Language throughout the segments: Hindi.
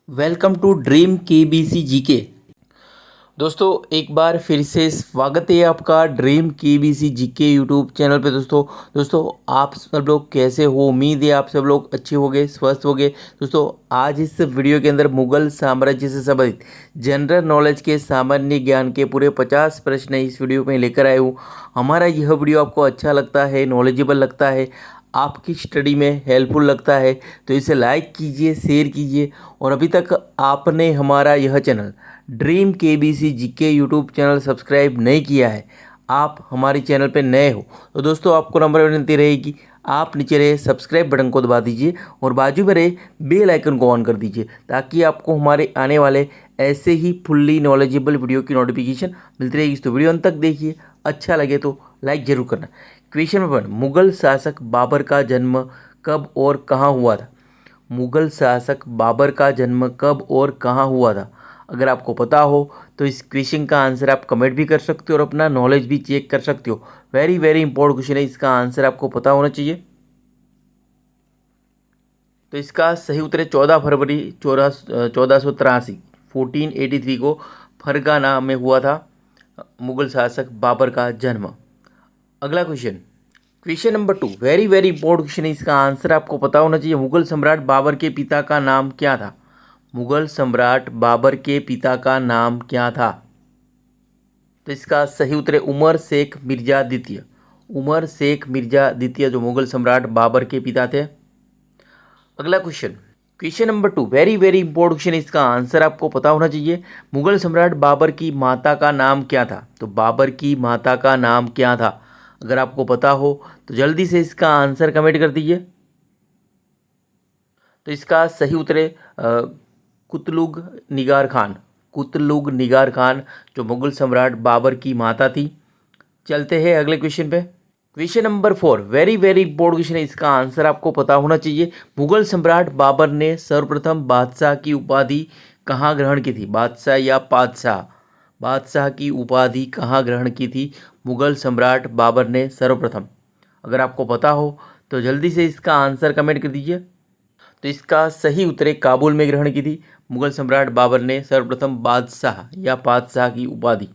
Welcome to dream KBC GK. दोस्तों एक बार फिर से स्वागत है आपका dream KBC GK YouTube channel पे। दोस्तों आप सब लोग कैसे हो? उम्मीद है आप सब लोग अच्छे होंगे, स्वस्थ होंगे। दोस्तों आज इस वीडियो के अंदर मुगल साम्राज्य से संबंधित जनरल नॉलेज के सामान्य ज्ञान के पूरे 50 प्रश्न इस वीडियो में लेकर आए हूँ। हमारा यह वीडियो आपको अच्छा लगता है, नॉलेजेबल लगता है, आपकी स्टडी में हेल्पफुल लगता है तो इसे लाइक कीजिए, शेयर कीजिए। और अभी तक आपने हमारा यह channel dream KBC GK YouTube channel subscribe नहीं किया है, आप हमारे चैनल पर नए हो तो दोस्तों आपको नंबर विनती रहेगी, आप नीचे रहे सब्सक्राइब बटन को दबा दीजिए और बाजू में रहे बेल आइकन को ऑन कर दीजिए ताकि आपको हमारे आने वाले ऐसे ही फुल्ली नॉलेजेबल वीडियो की नोटिफिकेशन मिलती रहेगी। तो वीडियो अंत तक देखिए, अच्छा लगे तो लाइक ज़रूर करना। क्वेश्चन नंबर 1, मुगल शासक बाबर का जन्म कब और कहाँ हुआ था? मुगल शासक बाबर का जन्म कब और कहाँ हुआ था? अगर आपको पता हो तो इस क्वेश्चन का आंसर आप कमेंट भी कर सकते हो और अपना नॉलेज भी चेक कर सकते हो। वेरी वेरी इंपॉर्टेंट क्वेश्चन है, इसका आंसर आपको पता होना चाहिए। तो इसका सही उत्तर है 14 फरवरी 1483 1483 को फरगाना में हुआ था मुगल शासक बाबर का जन्म। अगला question, question number 2, very very important question है, इसका आंसर आपको पता होना चाहिए। मुगल सम्राट बाबर के पिता का नाम क्या था? मुगल सम्राट बाबर के पिता का नाम क्या था? तो इसका सही उत्तर है उमर शेख मिर्जा द्वितीय। उमर शेख मिर्जा द्वितीय जो मुगल सम्राट बाबर के पिता थे। अगला question, question number 2, very very important question है, इसका आंसर आपको पता होना चाहिए। मुगल सम्राट बाबर की माता का नाम क्या था? तो बाबर की माता का नाम क्या था? अगर आपको पता हो तो जल्दी से इसका आंसर कमेंट कर दीजिए। तो इसका सही उत्तर है कुतलुग निगार खान। कुतलुग निगार खान जो मुगल सम्राट बाबर की माता थी। चलते हैं अगले क्वेश्चन पे। Question number 4, very very important question है, इसका आंसर आपको पता होना चाहिए। मुगल सम्राट बाबर ने सर्वप्रथम बादशाह की उपाधि कहाँ ग्रहण की थी? बादशाह या पादशाह? बादशाह की उपाधि कहाँ ग्रहण की थी मुगल सम्राट बाबर ने सर्वप्रथम? अगर आपको पता हो तो जल्दी से इसका आंसर कमेंट कर दीजिए। तो इसका सही उत्तर है काबुल में ग्रहण की थी मुगल सम्राट बाबर ने सर्वप्रथम बादशाह या पादशाह की उपाधि।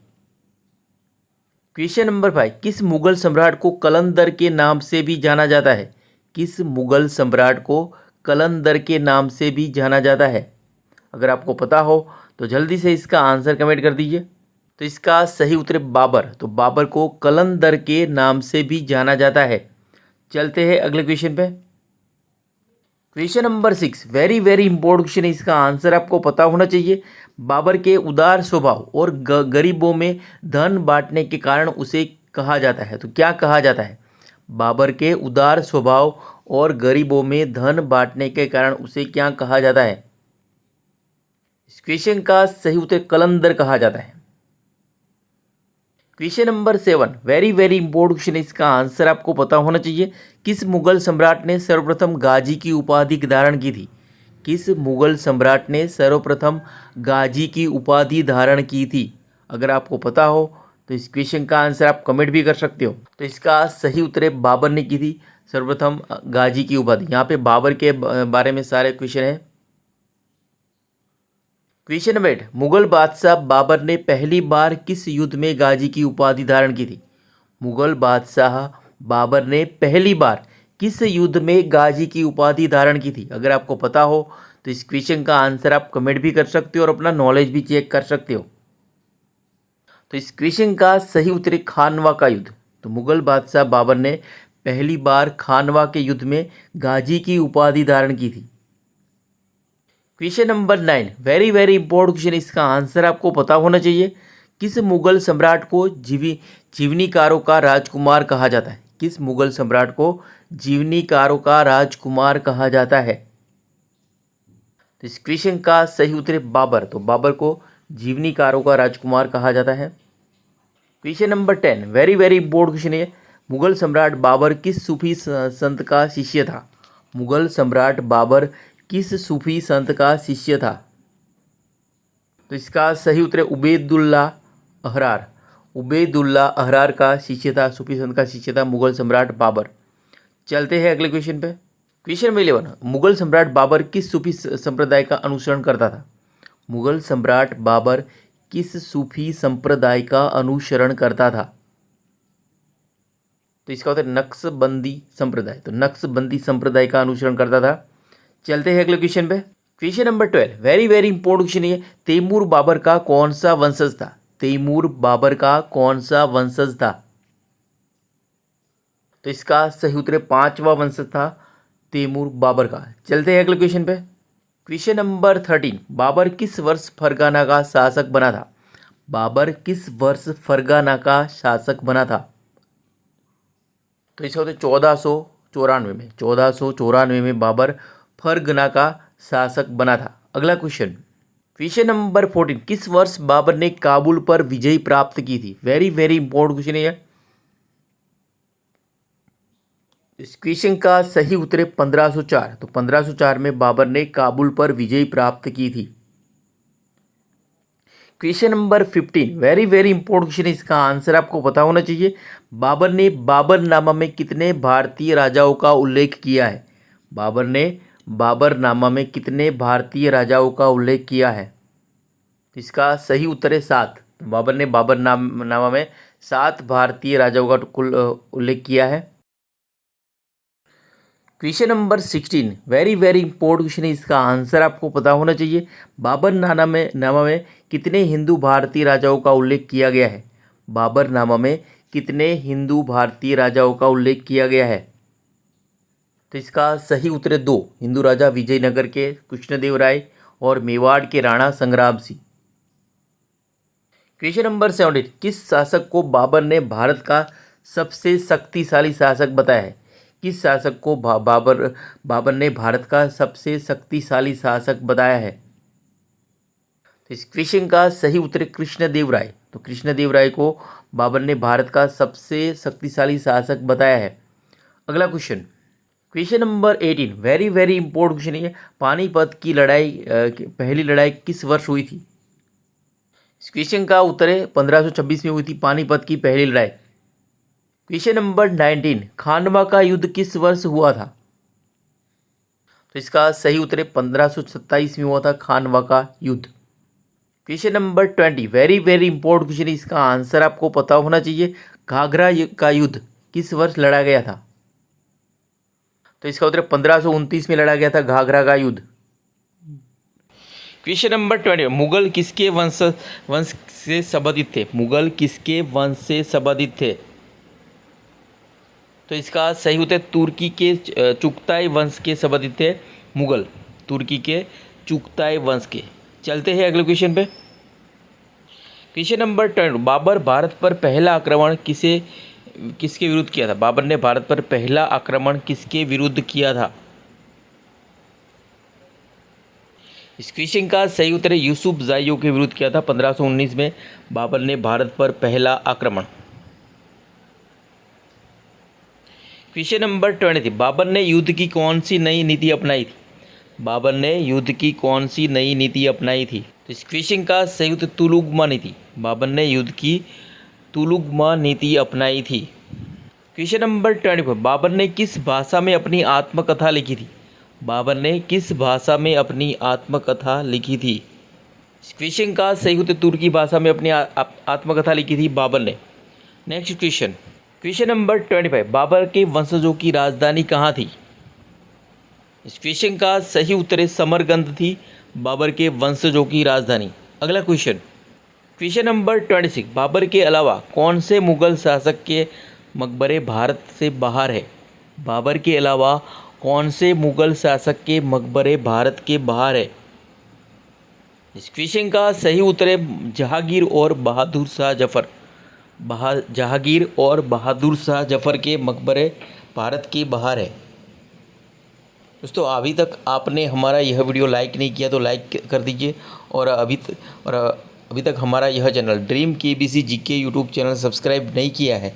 क्वेश्चन नंबर 5, किस मुगल सम्राट को कलंदर के नाम से भी जाना जाता है? किस मुगल सम्राट को कलंदर के नाम से भी जाना जाता है? अगर आपको पता हो तो जल्दी से इसका आंसर कमेंट कर दीजिए। तो इसका सही उत्तर बाबर। तो बाबर को कलंदर के नाम से भी जाना जाता है। चलते हैं अगले क्वेश्चन पे। Question number 6, very very important question है, इसका आंसर आपको पता होना चाहिए। बाबर के उदार स्वभाव और गरीबों में धन बांटने के कारण उसे कहा जाता है, तो क्या कहा जाता है? बाबर के उदार स्वभाव और गरीबों में धन बांटने के कारण उसे क्या कहा जाता है? इस क्वेश्चन का सही उत्तर कलंदर कहा जाता है। Question number 7, very very important question है, इसका आंसर आपको पता होना चाहिए। किस मुगल सम्राट ने सर्वप्रथम गाजी की उपाधि धारण की थी? किस मुगल सम्राट ने सर्वप्रथम गाजी की उपाधि धारण की थी? अगर आपको पता हो तो इस क्वेश्चन का आंसर आप कमेंट भी कर सकते हो। तो इसका सही उत्तर है बाबर ने की थी सर्वप्रथम गाजी की उपाधि। यहाँ पे बाबर के बारे में सारे क्वेश्चन है। क्वेश्चन नंबर 8, मुगल बादशाह बाबर ने पहली बार किस युद्ध में गाजी की उपाधि धारण की थी? मुगल बादशाह बाबर ने पहली बार किस युद्ध में गाजी की उपाधि धारण की थी? अगर आपको पता हो तो इस क्वेश्चन का आंसर आप कमेंट भी कर सकते हो और अपना नॉलेज भी चेक कर सकते हो। तो इस क्वेश्चन का सही उत्तर है खानवा का युद्ध। तो मुगल बादशाह बाबर ने पहली बार खानवा के युद्ध में गाजी की उपाधि धारण की थी। Question number 9, very very important question, इसका आंसर आपको पता होना चाहिए। किस मुगल सम्राट को जीवनीकारों का राजकुमार कहा जाता है? किस मुगल सम्राट को जीवनीकारों का राजकुमार कहा जाता है? तो इस क्वेश्चन का सही उत्तर है बाबर। तो बाबर को जीवनीकारों का राजकुमार कहा जाता है। Question number 10, very very important question है, मुगल सम्राट बाबर किस सूफी संत का शिष्य था? मुगल सम्राट बाबर किस सूफी संत का शिष्य था? तो इसका सही उत्तर है उबैदुल्ला अहरार। उबैदुल्ला अहरार का शिष्य था, सूफी संत का शिष्य था मुगल सम्राट बाबर। चलते हैं अगले क्वेश्चन पे। क्वेश्चन नंबर 11, मुगल सम्राट बाबर किस सूफी संप्रदाय का अनुसरण करता था? मुगल सम्राट बाबर किस सूफी संप्रदाय का अनुसरण करता था? तो इसका होता है नक्शबंदी संप्रदाय। तो नक्शबंदी संप्रदाय का अनुसरण करता था। चलते हैं अगले क्वेश्चन पे। Question number 12, very very important question है। तैमूर बाबर का कौन सा वंशज था? तैमूर बाबर का कौन सा वंशज था? तो इसका सही उत्तर 5वां वंशज था तैमूर बाबर का। चलते हैं अगले क्वेश्चन पे। क्वेश्चन नंबर 13, बाबर किस वर्ष फरगाना का शासक बना था? बाबर किस वर्ष फरगाना का शासक बना था? तो इसका होता है 1494 में। 1494 में बाबर फरगना का शासक बना था। अगला क्वेश्चन, क्वेश्चन नंबर 14, किस वर्ष बाबर ने काबुल पर विजय प्राप्त की थी? वेरी वेरी इंपॉर्टेंट क्वेश्चन है। इस क्वेश्चन का सही उत्तर है 1504। तो 1504 में बाबर ने काबुल पर विजय प्राप्त की थी। Question number 15, very very important question है, इसका आंसर आपको पता होना चाहिए। बाबर ने बाबरनामा में कितने भारतीय राजाओं का उल्लेख किया है? बाबर ने बाबरनामा में कितने भारतीय राजाओं का उल्लेख किया है? इसका सही उत्तर है 7। बाबर ने बाबरनामा में 7 भारतीय राजाओं का कुल उल्लेख किया है। Question number 16, very very important question है, इसका आंसर आपको पता होना चाहिए। बाबरनामा में कितने हिंदू भारतीय राजाओं का उल्लेख किया गया है? बाबरनामा में कितने हिंदू भारतीय राजाओं का उल्लेख किया गया है? तो इसका सही उत्तर है 2। हिंदू राजा विजयनगर के कृष्णदेवराय और मेवाड़ के राणा संग्राम सिंह। क्वेश्चन नंबर 17, किस शासक को बाबर ने भारत का सबसे शक्तिशाली शासक बताया है? किस शासक को बाबर ने भारत का सबसे शक्तिशाली शासक बताया है? तो इस क्वेश्चन का सही उत्तर कृष्णदेवराय। तो कृष्णदेवराय को बाबर ने भारत का सबसे शक्तिशाली शासक बताया है। अगला question, question number 18, very very important question है। पानीपत की लड़ाई पहली लड़ाई किस वर्ष हुई थी? इस क्वेश्चन का उत्तर है 1526 में हुई थी पानीपत की पहली लड़ाई। क्वेश्चन नंबर 19, खानवा का युद्ध किस वर्ष हुआ था? तो इसका सही उत्तर है 1527 में हुआ था खानवा का युद्ध। Question number 20, very very important question है, इसका आंसर आपको पता होना चाहिए। घाघरा का युद्ध किस वर्ष लड़ा गया था? तो इसका उत्तर 1529 में लड़ा गया था घाघरा का युद्ध। क्वेश्चन नंबर 20, मुगल किसके वंश से संबंधित थे? मुगल किसके वंश से संबंधित थे? तो इसका सही उत्तर तुर्की के चुगताई वंश के संबंधित थे मुगल। तुर्की के चुगताई वंश के। चलते हैं अगले क्वेश्चन पे। क्वेश्चन नंबर 10, बाबर भारत पर पहला आक्रमण किसके विरुद्ध किया था? बाबर ने भारत पर पहला आक्रमण किसके विरुद्ध किया था? इस क्वेश्चन का सही उत्तर है यूसुफ जाइयों के विरुद्ध किया था 1519 में बाबर ने भारत पर पहला आक्रमण। क्वेश्चन नंबर 20, बाबर ने युद्ध की कौन सी नई नीति अपनाई थी? बाबर ने युद्ध की कौन सी नई नीति अपनाई थी? तो इस क्वेश्चन का सही उत्तर तुलुगमा नीति। बाबर ने युद्ध की तुलुगमा नीति अपनाई थी। क्वेश्चन नंबर 24, बाबर ने किस भाषा में अपनी आत्मकथा लिखी थी? बाबर ने किस भाषा में अपनी आत्मकथा लिखी थी? इस क्वेश्चन का सही उत्तर तुर्की भाषा में अपनी आत्मकथा लिखी थी बाबर ने। Next question, question number 25, Babur के वंशजों की राजधानी कहाँ थी? इस क्वेश्चन का सही उत्तर है समरकंद थी बाबर के वंशजों की राजधानी। अगला क्वेश्चन, क्वेश्चन नंबर 26, बाबर के अलावा कौन से मुगल शासक के मकबरे भारत से बाहर है? बाबर के अलावा कौन से मुगल शासक के मकबरे भारत के बाहर है? इस क्वेश्चन का सही उत्तर है जहांगीर और बहादुर शाह जफर। जहांगीर और बहादुर शाह जफर के मकबरे भारत के बाहर है। दोस्तों अभी तक आपने हमारा यह वीडियो लाइक नहीं किया तो लाइक कर दीजिए और अभी तक हमारा यह channel dream KBC GK YouTube channel subscribe नहीं किया है,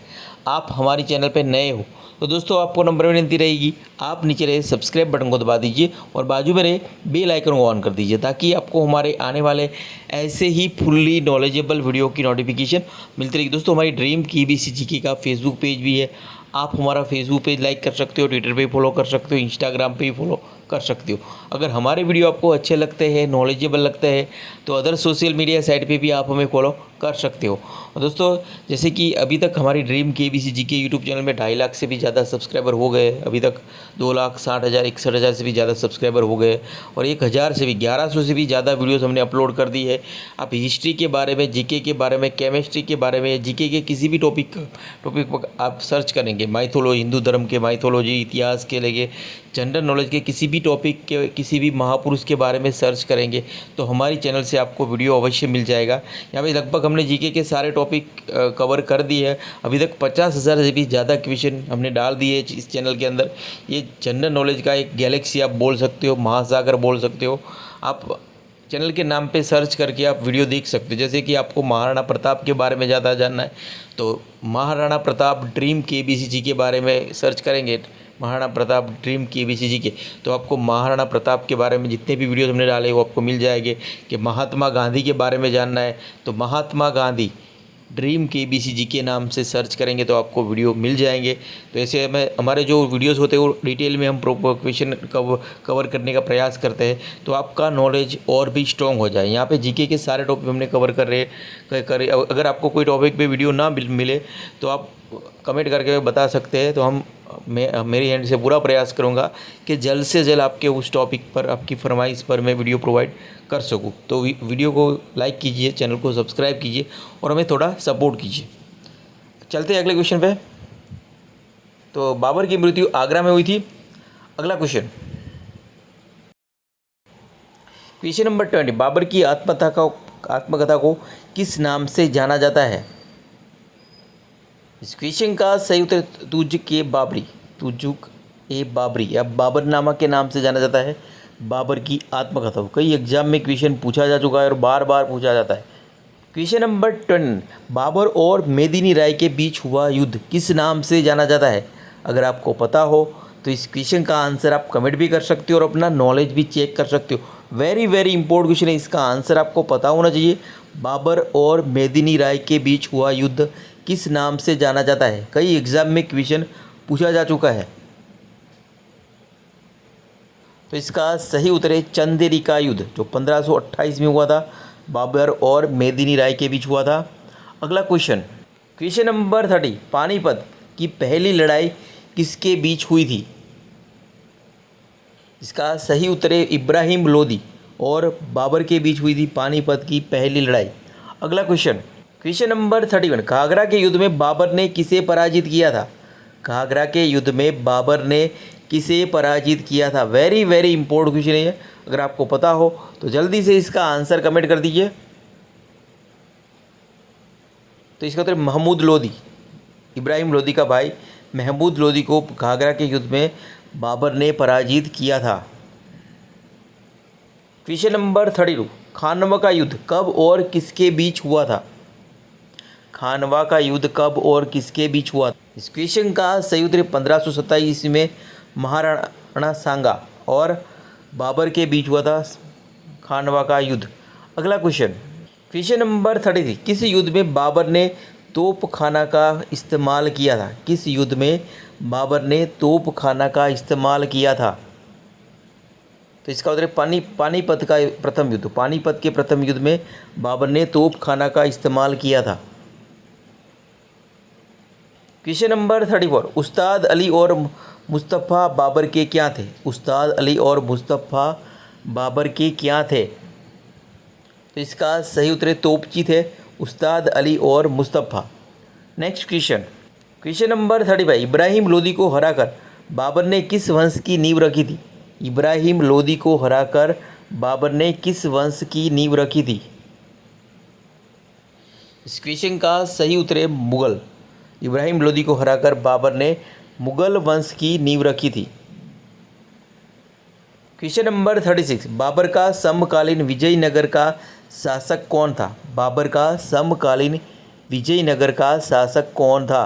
आप हमारे चैनल पर नए हो तो दोस्तों आपको नंबर विनती रहेगी, आप नीचे रहे सब्सक्राइब बटन को दबा दीजिए और बाजू में रहे बेल आइकन को ऑन कर दीजिए ताकि आपको हमारे आने वाले ऐसे ही फुल्ली नॉलेजेबल वीडियो की नोटिफिकेशन मिलती रहेगी। दोस्तों हमारी ड्रीम केबीसी जीके का फेसबुक पेज भी है, आप हमारा फेसबुक पेज लाइक कर सकते हो, ट्विटर पे फॉलो कर सकते हो, इंस्टाग्राम पे भी फॉलो कर सकते हो। अगर हमारे वीडियो आपको अच्छे लगते हैं, नॉलेजेबल लगते हैं, तो अदर सोशल मीडिया साइट पे भी आप हमें फॉलो कर सकते हो। और दोस्तों, जैसे कि अभी तक हमारी dream KBC GK YouTube channel में 2.5 लाख से भी ज़्यादा सब्सक्राइबर हो गए। अभी तक 2,60,000 61,000 से भी ज़्यादा सब्सक्राइबर हो गए और 1,000 से भी 1,100 से भी ज़्यादा वीडियोस हमने अपलोड कर दी है। आप हिस्ट्री के बारे में, जीके के बारे में, केमिस्ट्री के बारे में, जीके के किसी भी टॉपिक पर आप सर्च करेंगे, माइथोलॉजी, हिंदू धर्म के माइथोलॉजी, इतिहास के लेके जनरल नॉलेज के किसी भी टॉपिक के, किसी भी महापुरुष के बारे में सर्च करेंगे तो हमारी चैनल से आपको वीडियो अवश्य मिल जाएगा। यहाँ पे लगभग हमने जीके के सारे टॉपिक कवर कर दिए है। अभी तक 50,000 से भी ज़्यादा क्वेश्चन हमने डाल दिए इस चैनल के अंदर। ये जनरल नॉलेज का एक गैलेक्सी आप बोल सकते हो, महासागर बोल सकते हो। आप चैनल के नाम पे सर्च करके आप वीडियो देख सकते हो। जैसे कि आपको महाराणा प्रताप के बारे में ज़्यादा जानना है तो महाराणा प्रताप ड्रीम केबीसी जी के बारे में सर्च करेंगे, महाराणा प्रताप ड्रीम केबीसी जी के, तो आपको महाराणा प्रताप के बारे में जितने भी वीडियोस हमने डाले वो आपको मिल जाएंगे। कि महात्मा गांधी के बारे में जानना है तो महात्मा गांधी ड्रीम केबीसी जी के नाम से सर्च करेंगे तो आपको वीडियो मिल जाएंगे। तो ऐसे हमारे जो वीडियोस होते हैं वो डिटेल में हम क्वेश्चन कवर करने का प्रयास करते हैं तो आपका नॉलेज और भी स्ट्रॉन्ग हो जाए। यहाँ पे जीके के सारे टॉपिक हमने कवर कर रहे। अगर आपको कोई टॉपिक पे वीडियो ना मिले तो आप कमेंट करके बता सकते हैं, तो मेरी हैंड से पूरा प्रयास करूँगा कि जल्द से जल्द आपके उस टॉपिक पर, आपकी फरमाइश पर मैं वीडियो प्रोवाइड कर सकूँ। तो वीडियो को लाइक कीजिए, चैनल को सब्सक्राइब कीजिए और हमें थोड़ा सपोर्ट कीजिए। चलते हैं अगले क्वेश्चन पे। तो बाबर की मृत्यु आगरा में हुई थी। अगला क्वेश्चन, क्वेश्चन नंबर 20, बाबर की आत्मकथा को किस नाम से जाना जाता है? इस क्वेश्चन का सही उत्तर तुजुक ए बाबरी या बाबरनामा के नाम से जाना जाता है। बाबर की आत्मकथा को कई एग्जाम में क्वेश्चन पूछा जा चुका है और बार बार पूछा जाता है। क्वेश्चन नंबर 10, बाबर और मेदिनी राय के बीच हुआ युद्ध किस नाम से जाना जाता है? अगर आपको पता हो तो इस क्वेश्चन का आंसर आप कमेंट भी कर सकते हो और अपना नॉलेज भी चेक कर सकते हो। वेरी वेरी इंपॉर्टेंट क्वेश्चन है, इसका आंसर आपको पता होना चाहिए। बाबर और मेदिनी राय के बीच हुआ युद्ध किस नाम से जाना जाता है? कई एग्जाम में क्वेश्चन पूछा जा चुका है। तो इसका सही उत्तर है चंदेरी का युद्ध, जो 1528 में हुआ था, बाबर और मेदिनी राय के बीच हुआ था। अगला क्वेश्चन, क्वेश्चन नंबर 30, पानीपत की पहली लड़ाई किसके बीच हुई थी? इसका सही उत्तर है इब्राहिम लोदी और बाबर के बीच हुई थी पानीपत की पहली लड़ाई। अगला क्वेश्चन, क्वेश्चन नंबर 31, घाघरा के युद्ध में बाबर ने किसे पराजित किया था? घाघरा के युद्ध में बाबर ने किसे पराजित किया था? वेरी वेरी इंपॉर्टेंट क्वेश्चन है ये। अगर आपको पता हो तो जल्दी से इसका आंसर कमेंट कर दीजिए। तो इसका उत्तर महमूद लोदी, इब्राहिम लोदी का भाई महमूद लोदी को घाघरा के युद्ध में बाबर ने पराजित किया था। क्वेश्चन नंबर 32, खानवा का युद्ध कब और किसके बीच हुआ था? खानवा का युद्ध कब और किसके बीच हुआ? इस क्वेश्चन का सही उत्तर 1527 ईस्वी में महाराणा सांगा और बाबर के बीच हुआ था खानवा का युद्ध। अगला क्वेश्चन, क्वेश्चन नंबर 33, किस युद्ध में बाबर ने तोपखाना का इस्तेमाल किया था? किस युद्ध में बाबर ने तोपखाना का इस्तेमाल किया था? तो इसका उत्तर पानीपत का प्रथम युद्ध, पानीपत के प्रथम युद्ध में बाबर ने तोपखाना का इस्तेमाल किया था। क्वेश्चन नंबर 34, उस्ताद अली और मुस्तफ़ा बाबर के क्या थे? उस्ताद अली और मुस्तफ़ा बाबर के क्या थे? तो इसका सही उत्तर तोपची थे उस्ताद अली और Mustafa. Next question, question number 35, Ibrahim Lodi को हराकर बाबर ने किस वंश की नींव रखी थी? इब्राहिम लोदी को हराकर बाबर ने किस वंश की नींव रखी थी? इस क्वेश्चन का सही उत्तर है मुगल। इब्राहिम लोदी को हराकर बाबर ने मुगल वंश की नींव रखी थी। क्वेश्चन नंबर 36, बाबर का समकालीन विजयनगर का शासक कौन था? बाबर का समकालीन विजयनगर का शासक कौन था?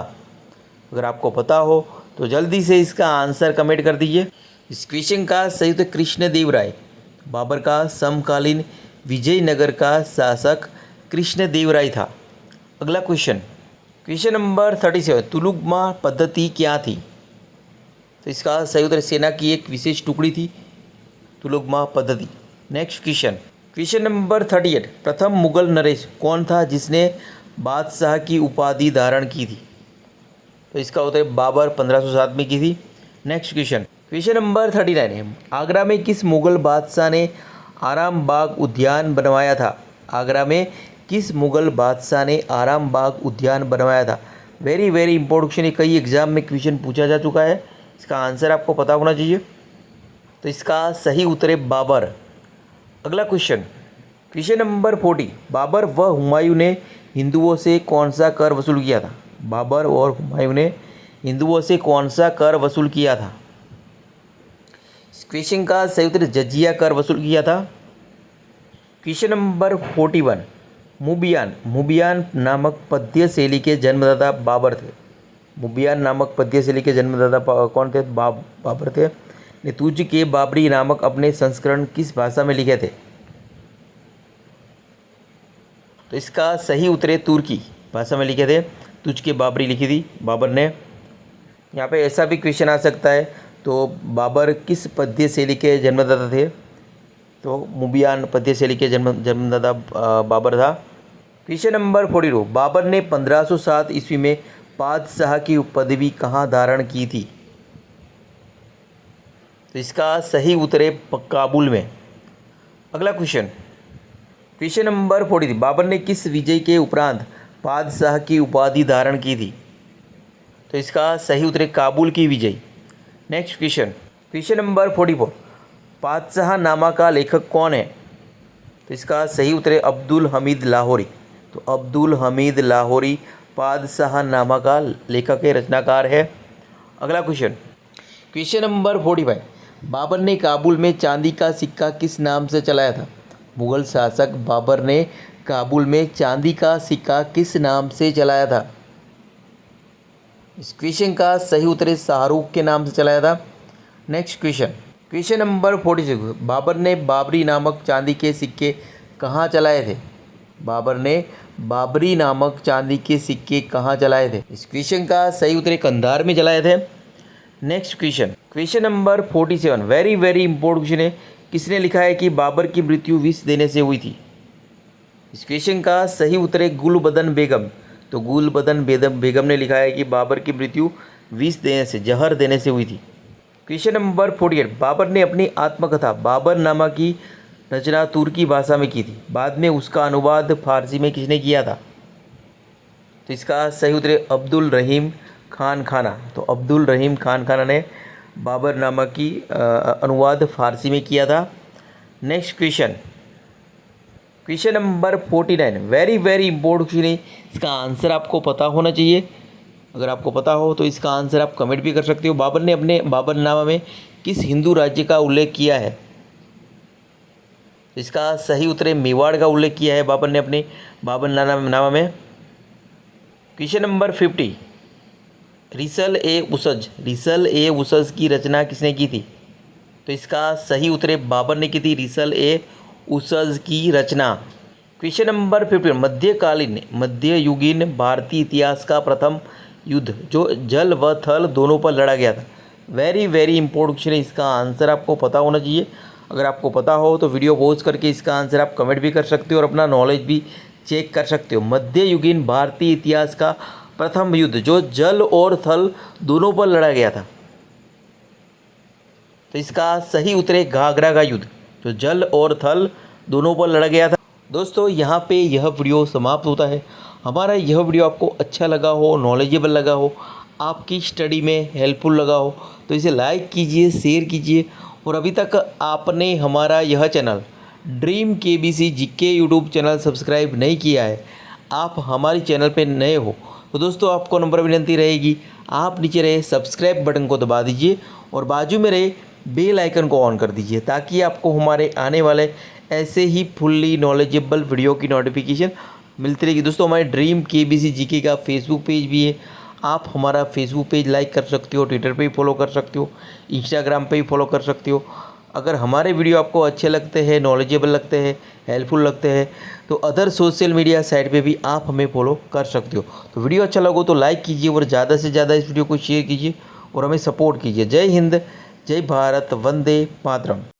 अगर आपको पता हो तो जल्दी से इसका आंसर कमेंट कर दीजिए। इस क्वेश्चन का सही उत्तर कृष्णदेव राय। बाबर का समकालीन विजयनगर का शासक कृष्णदेव राय था। अगला क्वेश्चन, क्वेश्चन नंबर 37, तुलुगमा पद्धति क्या थी? तो इसका सही उत्तर सेना की एक विशेष टुकड़ी थी तुलुगमा पद्धति। नेक्स्ट क्वेश्चन नंबर 38, प्रथम मुगल नरेश कौन था जिसने बादशाह की उपाधि धारण की थी? तो इसका उत्तर बाबर 1507 में की थी। नेक्स्ट क्वेश्चन नंबर 39, आगरा में किस मुगल बादशाह ने आराम बाग उद्यान बनवाया था? आगरा में किस मुगल बादशाह ने आराम बाग उद्यान बनवाया था? वेरी वेरी इंपॉर्टेंट क्वेश्चन, कई एग्जाम में क्वेश्चन पूछा जा चुका है, इसका आंसर आपको पता होना चाहिए। तो इसका सही उत्तर है बाबर। अगला क्वेश्चन नंबर 40, बाबर व हुमायूं ने हिंदुओं से कौन सा कर वसूल किया था? बाबर और हुमायूं ने हिंदुओं से कौन सा कर वसूल किया था? इस क्वेश्चन का सही उत्तर जजिया कर वसूल किया था। क्वेश्चन नंबर 41, मुबियान नामक पद्य शैली के जन्मदाता बाबर थे। मुबियान नामक पद्य शैली के जन्मदाता कौन थे? बाबर थे। ने तुझ के बाबरी नामक अपने संस्करण किस भाषा में लिखे थे? तो इसका सही उत्तर तुर्की भाषा में लिखे थे। तुझ के बाबरी लिखी थी बाबर ने। यहाँ पे ऐसा भी क्वेश्चन आ सकता है, तो बाबर किस पद्य शैली के जन्मदाता थे? तो मुबियान पद्य शैली के जन्मदाता बाबर था। क्वेश्चन नंबर 42, बाबर ने 1507 ईस्वी में बादशाह की पदवी कहाँ धारण की थी? तो इसका सही उत्तर है काबुल में। अगला क्वेश्चन नंबर 43, बाबर ने किस विजय के उपरांत बादशाह की उपाधि धारण की थी? तो इसका सही उत्तर है काबुल की विजय। नेक्स्ट क्वेश्चन नंबर 44, बादशाह नामा का लेखक कौन है? तो इसका सही उत्तर है अब्दुल हमीद लाहौरी। तो अब्दुल हमीद लाहौरी बादशाह नामा का लेखक है, रचनाकार है। अगला क्वेश्चन नंबर 45, बाबर ने काबुल में चांदी का सिक्का किस नाम से चलाया था? मुगल शासक बाबर ने काबुल में चांदी का सिक्का किस नाम से चलाया था? इस क्वेश्चन का सही उत्तर है शाहरुख के नाम से चलाया था। नेक्स्ट क्वेश्चन नंबर 46, बाबर ने बाबरी नामक चांदी के सिक्के कहाँ चलाए थे? बाबर ने बाबरी नामक चांदी के सिक्के कहाँ चलाए थे? इस क्वेश्चन का सही उत्तर कंधार में चलाए थे। Next question number 47, very very important question है, किसने लिखा है कि बाबर की मृत्यु विष देने से हुई थी? इस क्वेश्चन का सही उत्तर है गुलबदन बेगम। तो गुलबदन बेगम ने लिखा है कि बाबर की मृत्यु विष देने से, जहर देने से हुई थी। क्वेश्चन नंबर 48, बाबर ने अपनी आत्मकथा बाबरनामा की रचना तुर्की भाषा में की थी, बाद में उसका अनुवाद फारसी में किसने किया था? तो इसका सही उत्तर है अब्दुल रहीम खान खाना। तो अब्दुल रहीम खान खाना ने बाबरनामा की अनुवाद फारसी में किया था। Next question number 49, very very important question है, इसका आंसर आपको पता होना चाहिए। अगर आपको पता हो तो इसका आंसर आप कमेंट भी कर सकते हो। बाबर ने अपने बाबरनामा में किस हिंदू राज्य का उल्लेख किया है? इसका सही उत्तर है मेवाड़ का उल्लेख किया है बाबर ने अपने बाबरनामा में। क्वेश्चन नंबर 50, रिसल ए उसज की रचना किसने की थी? तो इसका सही उत्तर है बाबर ने की थी रिसल ए उसज की रचना। क्वेश्चन नंबर 50, मध्ययुगीन भारतीय इतिहास का प्रथम युद्ध जो जल व थल दोनों पर लड़ा गया था। वेरी वेरी इंपॉर्टेंट क्वेश्चन है, इसका आंसर आपको पता होना चाहिए। अगर आपको पता हो तो वीडियो पॉज करके इसका आंसर आप कमेंट भी कर सकते हो और अपना नॉलेज भी चेक कर सकते हो। मध्ययुगीन भारतीय इतिहास का प्रथम युद्ध जो जल और थल दोनों पर लड़ा गया था। तो इसका सही उत्तर है घाघरा का युद्ध जो जल और थल दोनों पर लड़ा गया था। दोस्तों यहाँ पे यह वीडियो समाप्त होता है। हमारा यह वीडियो आपको अच्छा लगा हो, नॉलेजेबल लगा हो, आपकी स्टडी में हेल्पफुल लगा हो तो इसे लाइक कीजिए, शेयर कीजिए। और अभी तक आपने हमारा यह channel dream KBC GK YouTube channel subscribe नहीं किया है, आप हमारे चैनल पे नए हो तो दोस्तों आपको नंबर विनती रहेगी, आप नीचे रहे सब्सक्राइब बटन को दबा दीजिए और बाजू में रहे बेल आइकन को ऑन कर दीजिए ताकि आपको हमारे आने वाले ऐसे ही फुल्ली नॉलेजेबल वीडियो की नोटिफिकेशन मिलती रहेगी। दोस्तों हमारे ड्रीम केबीसी जीके का फेसबुक पेज भी है, आप हमारा फेसबुक पेज लाइक कर सकते हो, ट्विटर पे भी फॉलो कर सकते हो, इंस्टाग्राम पे भी फॉलो कर सकते हो। अगर हमारे वीडियो आपको अच्छे लगते हैं, नॉलेजेबल लगते हैं, हेल्पफुल लगते हैं तो अदर सोशल मीडिया साइट पे भी आप हमें फॉलो कर सकते हो। तो वीडियो अच्छा लगा तो लाइक कीजिए और ज़्यादा से ज़्यादा इस वीडियो को शेयर कीजिए और हमें सपोर्ट कीजिए। जय हिंद, जय भारत, वंदे मातरम।